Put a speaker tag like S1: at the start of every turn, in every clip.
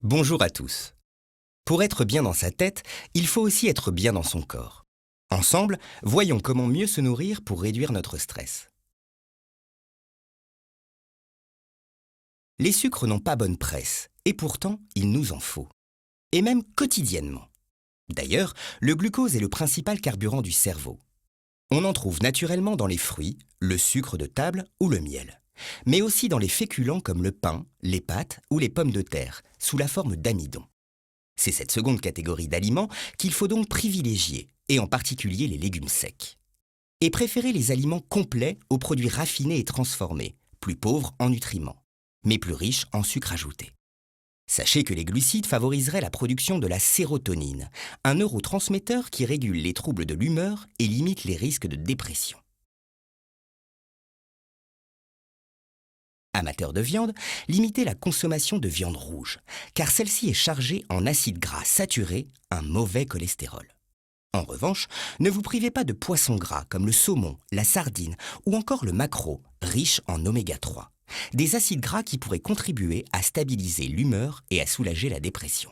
S1: Bonjour à tous. Pour être bien dans sa tête, il faut aussi être bien dans son corps. Ensemble, voyons comment mieux se nourrir pour réduire notre stress. Les sucres n'ont pas bonne presse, et pourtant, il nous en faut. Et même quotidiennement. D'ailleurs, le glucose est le principal carburant du cerveau. On en trouve naturellement dans les fruits, le sucre de table ou le miel. Mais aussi dans les féculents comme le pain, les pâtes ou les pommes de terre, sous la forme d'amidon. C'est cette seconde catégorie d'aliments qu'il faut donc privilégier, et en particulier les légumes secs. Et préférer les aliments complets aux produits raffinés et transformés, plus pauvres en nutriments, mais plus riches en sucre ajouté. Sachez que les glucides favoriseraient la production de la sérotonine, un neurotransmetteur qui régule les troubles de l'humeur et limite les risques de dépression. Amateurs de viande, limitez la consommation de viande rouge, car celle-ci est chargée en acides gras saturés, un mauvais cholestérol. En revanche, ne vous privez pas de poissons gras comme le saumon, la sardine ou encore le maquereau, riche en oméga 3, des acides gras qui pourraient contribuer à stabiliser l'humeur et à soulager la dépression.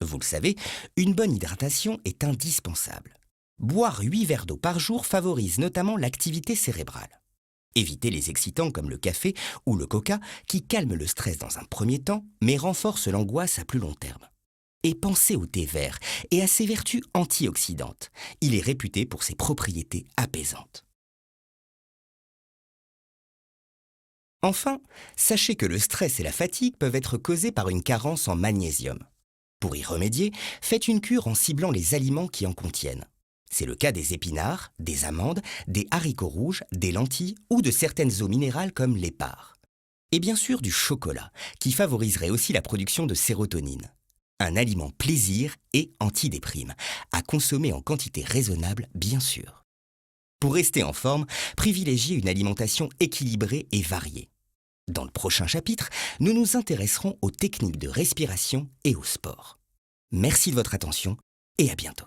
S1: Vous le savez, une bonne hydratation est indispensable. Boire 8 verres d'eau par jour favorise notamment l'activité cérébrale. Évitez les excitants comme le café ou le coca qui calment le stress dans un premier temps mais renforcent l'angoisse à plus long terme. Et pensez au thé vert et à ses vertus antioxydantes. Il est réputé pour ses propriétés apaisantes. Enfin, sachez que le stress et la fatigue peuvent être causés par une carence en magnésium. Pour y remédier, faites une cure en ciblant les aliments qui en contiennent. C'est le cas des épinards, des amandes, des haricots rouges, des lentilles ou de certaines eaux minérales comme l'épar. Et bien sûr du chocolat, qui favoriserait aussi la production de sérotonine. Un aliment plaisir et antidéprime, à consommer en quantité raisonnable bien sûr. Pour rester en forme, privilégiez une alimentation équilibrée et variée. Dans le prochain chapitre, nous nous intéresserons aux techniques de respiration et au sport. Merci de votre attention et à bientôt.